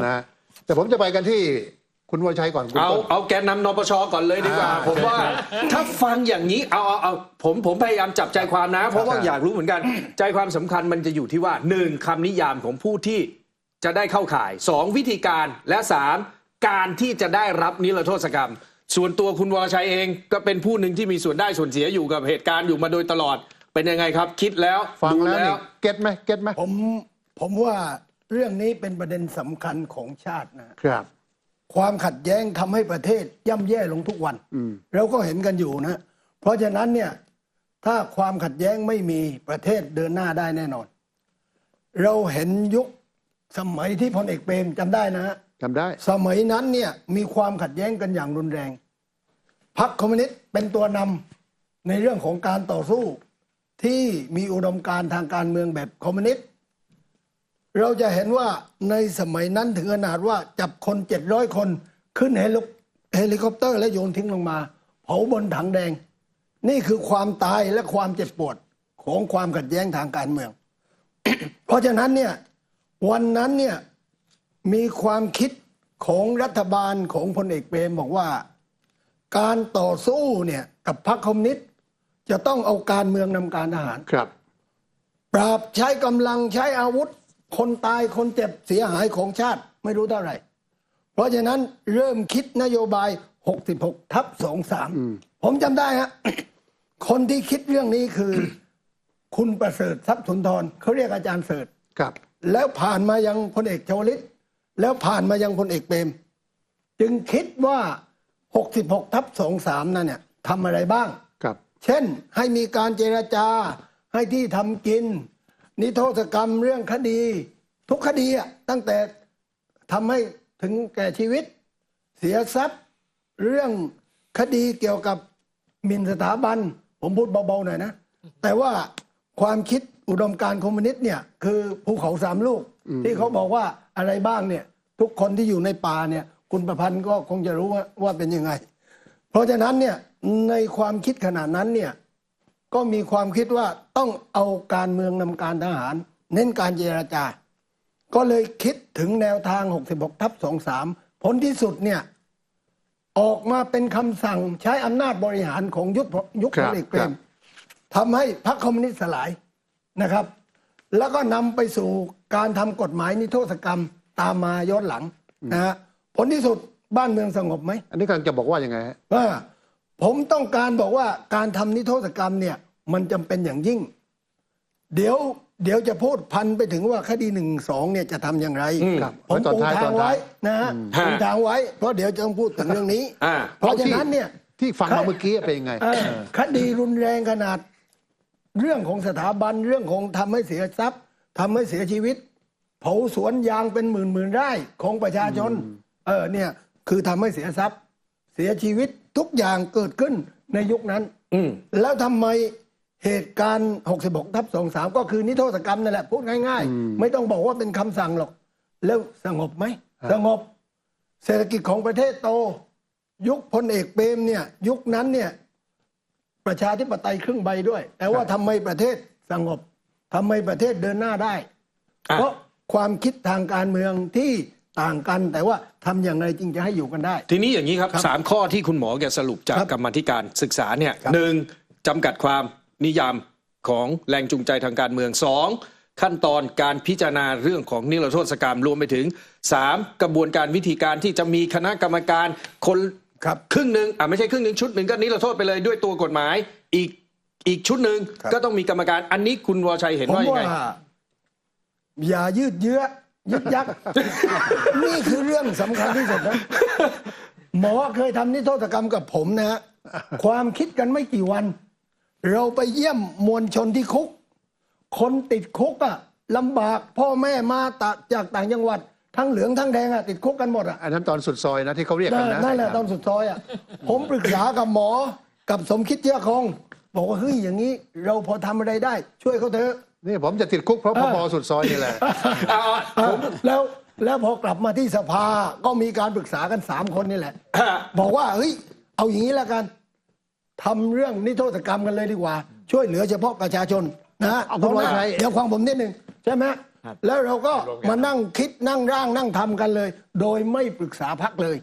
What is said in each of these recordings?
นะแต่ผมจะไปกันที่คุณวรชัยก่อนเอาแกนนำนปชก่อนเลยดีกว่าผมว่าถ้าฟังอย่างนี้เอาผมพยายามจับใจความนะเพราะว่าอยากรู้เหมือนกันใจความสำคัญมันจะอยู่ที่ว่า1คำนิยามของผู้ที่จะได้เข้าข่าย2วิธีการและ3การที่จะได้รับนิรโทษกรรมส่วนตัวคุณวรชัยเองก็เป็นผู้หนึ่งที่มีส่วนได้ส่วนเสียอยู่กับเหตุการณ์อยู่มาโดยตลอดเป็นยังไงครับคิดแล้วฟังแล้วเก็ตไหมผมว่าเรื่องนี้เป็นประเด็นสำคัญของชาตินะครับความขัดแย้งทำให้ประเทศย่ำแย่ลงทุกวันเราก็เห็นกันอยู่นะเพราะฉะนั้นเนี่ยถ้าความขัดแย้งไม่มีประเทศเดินหน้าได้แน่นอนเราเห็นยุคสมัยที่พลเอกเปรมจำได้นะฮะจำได้สมัยนั้นเนี่ยมีความขัดแย้งกันอย่างรุนแรงพรรคคอมมิวนิสต์เป็นตัวนำในเรื่องของการต่อสู้ที่มีอุดมการณ์ทางการเมืองแบบคอมมิวนิสต์เราจะเห็นว่าในสมัยนั้นถึงขนาดว่าจับคน700 คนขึ้นเฮลิคอปเตอร์และโยนทิ้งลงมาเผาบนถังแดงนี่คือความตายและความเจ็บปวดของความขัดแย้งทางการเมือง เพราะฉะนั้นเนี่ยวันนั้นเนี่ยมีความคิดของรัฐบาลของพลเอกเปรมบอกว่าการต่อสู้เนี่ยกับพรรคคอมมิวนิสต์จะต้องเอาการเมืองนำการทหารครับปราบใช้กำลังใช้อาวุธคนตายคนเจ็บเสียหายของชาติไม่รู้เท่าไหร่เพราะฉะนั้นเริ่มคิดนโยบาย66/23ผมจำได้ฮะ คนที่คิดเรื่องนี้คือ คุณประเสริฐทรัพย์สุนทรเขาเรียกอาจารย์เสริฐครับแล้วผ่านมายังพลเอกชวลิตแล้วผ่านมายังพลเอกเปรมจึงคิดว่า66/23นั่นเนี่ยทำอะไรบ้างครับเช่นให้มีการเจรจาให้ที่ทำกินนิรโทษกรรมเรื่องคดีทุกคดีอ่ะตั้งแต่ทำให้ถึงแก่ชีวิตเสียทรัพย์เรื่องคดีเกี่ยวกับหมิ่นสถาบันผมพูดเบาๆหน่อยนะแต่ว่าความคิดอุดมการณ์คอมมิวนิสต์เนี่ยคือภูเขา3 ลูกที่เขาบอกว่าอะไรบ้างเนี่ยทุกคนที่อยู่ในป่าเนี่ยคุณประพันธ์ก็คงจะรู้ว่าเป็นยังไงเพราะฉะนั้นเนี่ยในความคิดขนาดนั้นเนี่ยก็มีความคิดว่าต้องเอาการเมืองนำการทหารเน้นการเจรจาก็เลยคิดถึงแนวทาง66/23ผลที่สุดเนี่ยออกมาเป็นคำสั่งใช้อำนาจบริหารของยุคพลเอกเปรมทำให้พรรคคอมมิวนิสต์สลายนะครับแล้วก็นำไปสู่การทำกฎหมายนิรโทษกรรมตามมาย้อนหลังนะฮะผลที่สุดบ้านเมืองสงบไหมอันนี้กำลังจะบอกว่ายังไงฮะผมต้องการบอกว่าการทำนิรโทษกรรมเนี่ยมันจำเป็นอย่างยิ่งเดี๋ยวจะพูดพันไปถึงว่าคดี1-2เนี่ยจะทำอย่างไรผมปูทางไว้นะฮะปูทางไว้เพราะเดี๋ยวจะต้องพูดถึงเรื่องนี้เพราะฉะนั้นเนี่ยที่ฟังมาเมื่อกี้เป็นยังไงคดีรุนแรงขนาดเรื่องของสถาบันเรื่องของทำให้เสียทรัพย์ทำให้เสียชีวิตเผาสวนยางเป็นหมื่นไร่ของประชาชนเนี่ยคือทำให้เสียทรัพย์เสียชีวิตทุกอย่างเกิดขึ้นในยุคนั้นแล้วทำไมเหตุการณ์66/23ก็คือนิรโทษกรรมนั่นแหละพูดง่ายๆไม่ต้องบอกว่าเป็นคำสั่งหรอกแล้วสงบไหมสงบเศรษฐกิจของประเทศโตยุคพลเอกเปรมเนี่ยยุคนั้นเนี่ยประชาธิปไตยครึ่งใบด้วยแต่ว่าทำไมประเทศสงบทำไมประเทศเดินหน้าได้เพราะความคิดทางการเมืองที่ต่างกันแต่ว่าทำอย่างไรจึงจะให้อยู่กันได้ทีนี้อย่างนี้ครับ3ข้อที่คุณหมอแกสรุปจากกรรมาธิการศึกษาเนี่ย1จำกัดความนิยามของแรงจูงใจทางการเมือง2ขั้นตอนการพิจารณาเรื่องของนิรโทษกรรมรวมไปถึง3กระบวนการวิธีการที่จะมีคณะกรรมการคนครึ่งหนึ่งไม่ใช่ครึ่งหนึ่งชุดหนึ่งก็นิรโทษไปเลยด้วยตัวกฎหมายอีกชุดหนึ่งก็ต้องมีกรรมการอันนี้คุณวรชัยเห็นว่ายังไงอย่ายืดเยื้อยึกยักนี่คือเรื่องสำคัญที่สุดนะหมอเคยทำนิรโทษกรรมกับผมนะฮะความคิดกันไม่กี่วันเราไปเยี่ยมมวลชนที่คุกคนติดคุกอะลำบากพ่อแม่มาจากต่างจังหวัดทั้งเหลืองทั้งแดงอะติดคุกกันหมดอะอันนั้นตอนสุดซอยนะที่เขาเรียกกันนะนั่นแหละตอนสุดซอยอะผมปรึกษากับหมอกับสมคิดเชื้อคงบอกว่าเฮ้ยอย่างนี้เราพอทำอะไรได้ช่วยเขาเถอะนี่ผมจะติดคุกเพราะพอสุดซอยนี่แหละแล้วพอกลับมาที่สภาก็มีการปรึกษากัน3 คนนี่แหละบอกว่าเฮ้ยเอาอย่างนี้แล้วกันทำเรื่องนิรโทษกรรมกันเลยดีกว่าช่วยเหลือเฉพาะประชาชนนะคุณวรชัยเดี๋ยวฟังผมนิดนึงใช่ไหม ครับ แล้วเราก็มานั่งคิดนั่งร่างนั่งทำกันเลย โดยไม่ปรึกษาพรรคเลย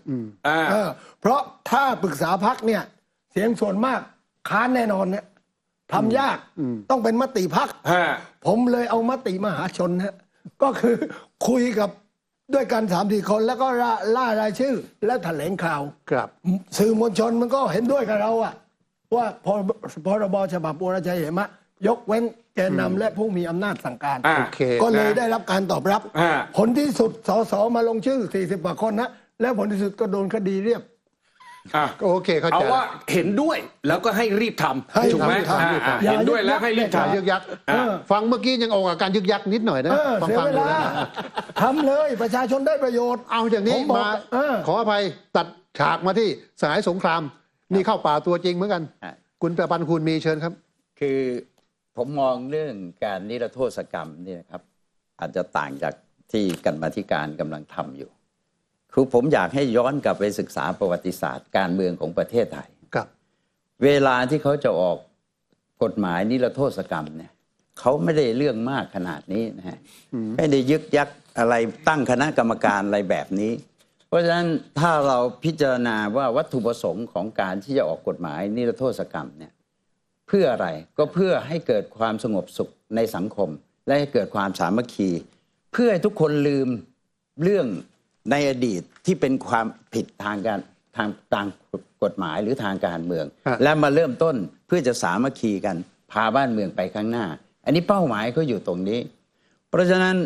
อ่า เพราะถ้าปรึกษาพรรคเนี่ย เสียงส่วนมากค้านแน่นอนเนี่ยทำยากต้องเป็นมติพรรค ฮะ ผมเลยเอามติมหาชนฮะก็คือคุยกับด้วยกัน3-4 คนแล้วก็ล่ารายชื่อ และแถลงข่าว ครับ สื่อมวลชนมันก็เห็นด้วยกับเราอะว่าพรบฉบับวรชัยเหมะยกเว้นแกนนำและผู้มีอำนาจสั่งการ อ่า โอเค ก็เลย นะ ได้รับการตอบรับ อ่า ผลที่สุดสสมาลงชื่อ40 กว่าคนนะแล้วผลที่สุดก็โดนคดีเรียบ อ่ะ โอเคเข้าใจ เอาว่าเห็นด้วยแล้วก็ให้รีบท ให้ ำถูกไหม ทำ อ่า อย่า เห็นด้วยแล้วให้รีบ อย่า ทำ ยึกยัก เออ ฟังเมื่อกี้ยังออกอาการยึกยักนิดหน่อยนะ ฟัง เสีย ฟัง เว ดู ลา นะ ทำเลยประชาชนได้ประโยชน์ เอาอย่างนี้ ผมบอก มา เออ ขออภัยตัดฉากมาที่สหายสงคราม นี่เข้าป่าตัวจริงเหมือนกัน อ่ะ คุณประพันธ์คุณมีเชิญครับ คือผมมองเรื่องการนิรโทษกรรมเนี่ยนะครับ อาจจะต่างจากที่กรรมาธิการกำลังทำอยู่ คือผมอยากให้ย้อนกลับไปศึกษาประวัติศาสตร์การเมืองของประเทศไทย ครับ เวลาที่เขาจะออกกฎหมายนิรโทษกรรมเนี่ยเขาไม่ได้เรื่องมากขนาดนี้นะฮะไม่ได้ยึกยักอะไรตั้งคณะกรรมการอะไรแบบนี้ เพราะฉะนั้นถ้าเราพิจารณาว่าวัตถุประสงค์ของการที่จะออกกฎหมายนิรโทษกรรมเนี่ยเพื่ออะไรก็เพื่อให้เกิดความสงบสุขในสังคม และให้เกิดความสามัคคี เพื่อให้ทุกคนลืมเรื่องในอดีตที่เป็นความผิดทางกฎหมายหรือทางการเมือง ฮะ และมาเริ่มต้นเพื่อจะสามัคคีกันพาบ้านเมืองไปข้างหน้า อันนี้เป้าหมายก็อยู่ตรงนี้ เพราะฉะนั้น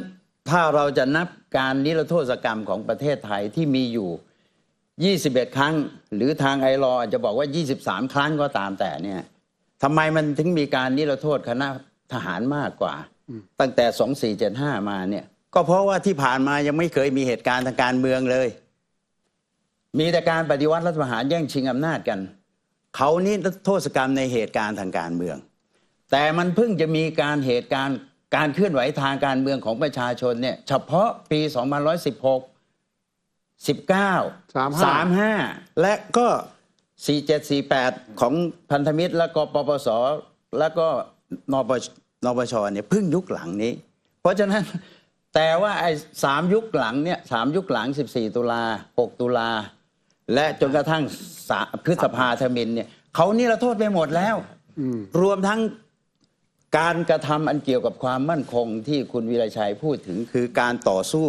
ถ้าเราจะนับการนิรโทษกรรมของประเทศไทยที่มีอยู่ 21 ครั้ง หรือทางไอรอจะบอกว่า 23 ครั้งก็ตามแต่เนี่ยทำไมมันถึงมีการนิรโทษคณะทหารมากกว่า ตั้งแต่ 2475 มาเนี่ยก็เพราะว่าที่ผ่านมายังไม่เคยมีเหตุการณ์ทางการเมืองเลย มีแต่การปฏิวัติรัฐประหารแย่งชิงอำนาจกัน เขานี่โทษกรรมในเหตุการณ์ทางการเมือง แต่มันเพิ่งจะมีเหตุการณ์การเคลื่อนไหวทางการเมืองของประชาชนเนี่ยเฉพาะปี 2516 19 35 และก็ 4748 ของพันธมิตรและก็ปปส และก็นปชเนี่ยเพิ่งยุคหลังนี้ เพราะฉะนั้นแต่ว่าไอ้3 ยุคหลังเนี่ย3 ยุคหลัง 14 ตุลา 6 ตุลา และจนกระทั่งพฤษภาธมิฬเนี่ยเขานิรโทษไปหมดแล้ว รวมทั้งการกระทำอันเกี่ยวกับความมั่นคงที่คุณวีรชัยพูดถึงคือการต่อสู้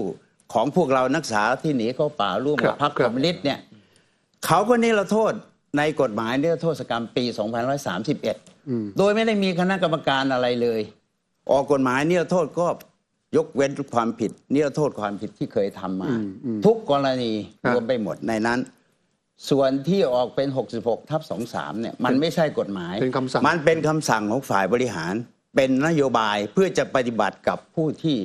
ของพวกเรานักศึกษาที่หนีเข้าป่าร่วมกับพรรคคอมมิวนิสต์เนี่ยเขาก็นิรโทษในกฎหมายนิรโทษกรรมปี 2531 โดยไม่ได้มีคณะกรรมการอะไรเลย ออกกฎหมายนิรโทษก็ยกเว้นความผิดนิรโทษความผิดที่เคยทำมา ทุกกรณีรวมไปหมดในนั้น ส่วนที่ออกเป็น 66/23 เนี่ยมันไม่ใช่กฎหมาย เป็นคำสั่ง มันเป็นคำสั่งของฝ่ายบริหาร เป็นนโยบายเพื่อจะปฏิบัติกับผู้ที่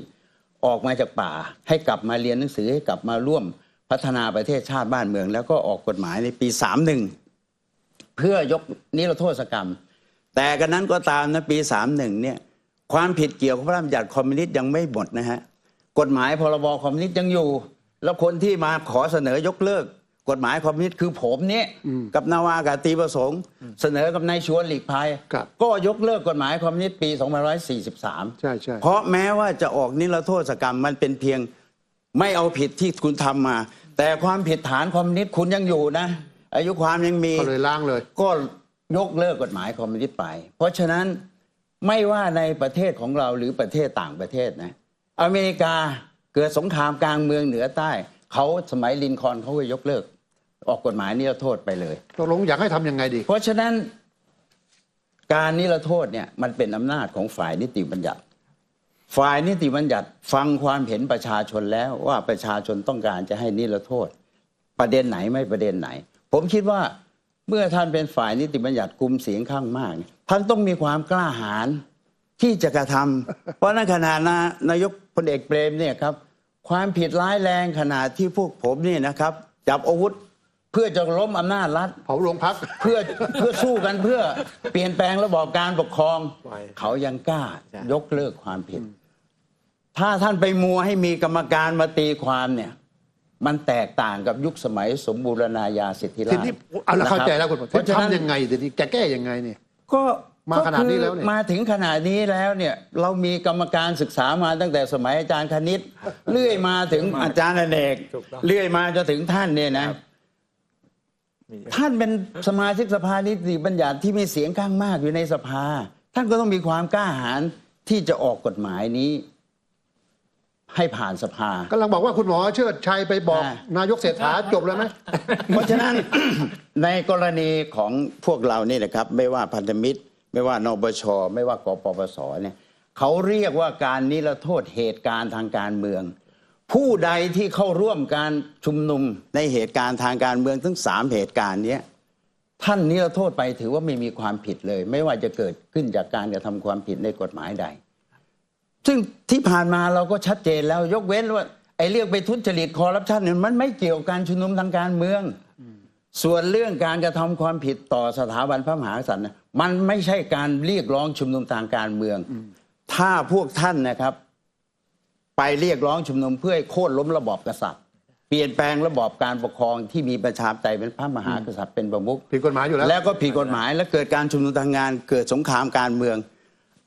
ออกมาจากป่า ให้กลับมาเรียนหนังสือให้กลับมาร่วมพัฒนาประเทศชาติบ้านเมือง แล้วก็ออกกฎหมายในปี 31 เพื่อยกนิรโทษกรรม แต่กันนั้นก็ตามนะปี 31 เนี่ยความผิดเกี่ยวกับพระราชบัญญัติคอมมิวนิสต์ยังไม่หมดนะฮะกฎหมายพรบคอมมิวนิสต์ยังอยู่ แล้วคนที่มาขอเสนอยกเลิกกฎหมายคอมมิวนิสต์คือผมเนี่ยกับนาวากาตรีประสงค์ เสนอกับนายชวนหลีกภัย ครับ ก็ยกเลิกกฎหมายคอมมิวนิสต์ปี 2543 ใช่ใช่ เพราะแม้ว่าจะออกนิรโทษกรรมมันเป็นเพียงไม่เอาผิดที่คุณทำมา แต่ความผิดฐานคอมมิวนิสต์คุณยังอยู่นะอายุความยังมี ก็เลยล้างเลย ก็ยกเลิกกฎหมายคอมมิวนิสต์ไป เพราะฉะนั้นไม่ว่าในประเทศของเราหรือประเทศต่างประเทศนะอเมริกาเกิดสงครามกลางเมืองเหนือใต้เขาสมัยลินคอล์นเขาก็ยกเลิกออกกฎหมายนิรโทษไปเลย ตกลงอยากให้ทำยังไงดี เพราะฉะนั้นการนิรโทษเนี่ยมันเป็นอำนาจของฝ่ายนิติบัญญัติ ฝ่ายนิติบัญญัติฟังความเห็นประชาชนแล้วว่าประชาชนต้องการจะให้นิรโทษ ประเด็นไหนไม่ประเด็นไหน ผมคิดว่าเมื่อท่านเป็นฝ่ายนิติบัญญัติกุมเสียงข้างมากเนี่ยท่านต้องมีความกล้าหาญที่จะกระทำ เพราะในขณะนายกพลเอกเปรมเนี่ยครับความผิดร้ายแรงขนาดที่พวกผมเนี่ยนะครับจับอาวุธเพื่อจะล้มอำนาจรัฐ เผาโรงพัก เพื่อสู้กันเพื่อเปลี่ยนแปลงระบอบการปกครอง ไหว เขายังกล้ายกเลิกความผิด ถ้าท่านไปมัวให้มีกรรมการมาตีความเนี่ย มันแตกต่างกับยุคสมัยสมบูรณาญาสิทธิรา ที ชย์ นี้เอาละเข้าใจแล้วคุณ เพราะฉะนั้น ทำยังไงทีนี้จะแก้ยังไงเนี่ย ก็ มาขนาดนี้แล้วเนี่ย มาถึงขนาดนี้แล้วเนี่ยเรามีกรรมการศึกษามาตั้งแต่สมัยอาจารย์คณิตเลื่อยมาถึงอาจารย์อเนกเลื่อยมาจนถึงท่านเนี่ยนะท่านเป็นสมาชิกสภานิติบัญญัติที่มีเสียงข้างมากอยู่ในสภา ท่านก็ต้องมีความกล้าหาญที่จะออกกฎหมายนี้ ให้ผ่านสภา กำลังบอกว่าคุณหมอเชิดชัยไปบอก นายกเศรษฐาจบแล้วไหม เพราะฉะนั้น ในกรณีของพวกเรานี่นะครับไม่ว่าพันธมิตร ไม่ว่านปชไม่ว่ากปปสเนี่ยเขาเรียกว่าการนิรโทษเหตุการณ์ทางการเมือง ผู้ใดที่เข้าร่วมการชุมนุมในเหตุการณ์ทางการเมืองทั้ง3เหตุการณ์นี้ท่านนิรโทษไปถือว่าไม่มีความผิดเลย ไม่ว่าจะเกิดขึ้นจากการกระทำความผิดในกฎหมายใด ซึ่งที่ผ่านมาเราก็ชัดเจนแล้วยกเว้นว่าไอ้เรียกไปทุจริตคอร์รัปชันเนี่ยมันไม่เกี่ยวกับการชุมนุมทางการเมือง ส่วนเรื่องการกระทำความผิดต่อสถาบันพระมหากษัตริย์มันไม่ใช่การเรียกร้องชุมนุมทางการเมือง ถ้าพวกท่านนะครับ ไปเรียกร้องชุมนุมเพื่อให้โค่นล้มระบอบกษัตริย์ เปลี่ยนแปลงระบอบการปกครองที่มีประชาธิปไตยเป็นพระมหากษัตริย์เป็นประมุข ผิดกฎหมายอยู่แล้ว แล้วก็ผิดกฎหมายและเกิดการชุมนุมทางงาน เกิดสงครามการเมือง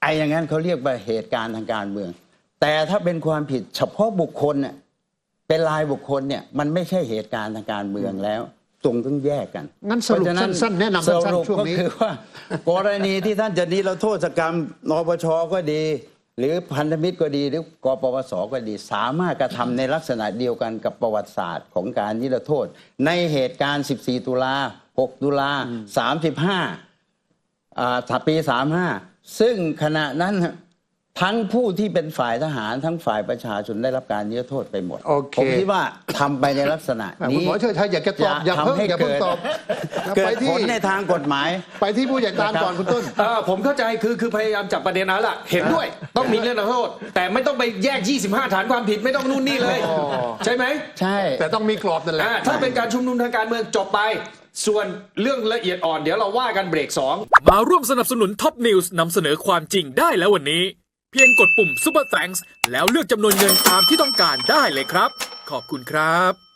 ไอ้อย่างนั้นเขาเรียกว่าเหตุการณ์ทางการเมือง แต่ถ้าเป็นความผิดเฉพาะบุคคลเนี่ยเป็นรายบุคคลเนี่ยมันไม่ใช่เหตุการณ์ทางการเมืองแล้วตรงต้องแยกกัน งั้นสรุป เพาฉ สั้นๆแนะนำสั้นๆ สรุป ช่วงนี้ ก็คือว่ากรณีที่ท่านจะนิรโทษกรรมนปชก็ดี หรือพันธมิตรก็ดีหรือกปปสก็ดี สามารถกระทำในลักษณะเดียวกันกับประวัติศาสตร์ของการนิรโทษ ในเหตุการณ์ 14 ตุลา 6 ตุลา 35 ปี 35 ซึ่งขณะนั้นทั้งผู้ที่เป็นฝ่ายทหารทั้งฝ่ายประชาชนได้รับการนิรโทษไปหมด โอเค ผมคิดว่าทำไปในลักษณะ คุณ นี้ หมอเชิดชัยอยากจะตอบอย่า ทำ เพิ่ง ให้ อย่าเพิ่ง เกิด ตอบ เกิ ไป ดผ ที่ ลในทางกฎหมาย ไปที่ผู้ใหญ่การก่อนคุณต้น ผมเข้าใจคือพยายามจับประเด็นนั้นแหละเห็นด้วยต้องมีเรื่องโทษ แต่ไม่ต้องไปแยก 25 ฐานความผิดไม่ต้องนู่นนี่เลย อ๋อ ใช่ไหม ใช่ แต่ต้องมีกรอบนั่นแหละ ถ้าเป็นการชุมนุมทางการเมืองจบไป ส่วนเรื่องละเอียดอ่อนเดี๋ยวเราว่ากันเบรก 2 มาร่วมสนับสนุนท็อปนิวส์นำเสนอความจริงได้แล้ววันนี้ เพียงกดปุ่ม Super Thanks แล้วเลือกจำนวนเงินตามที่ต้องการได้เลยครับ ขอบคุณครับ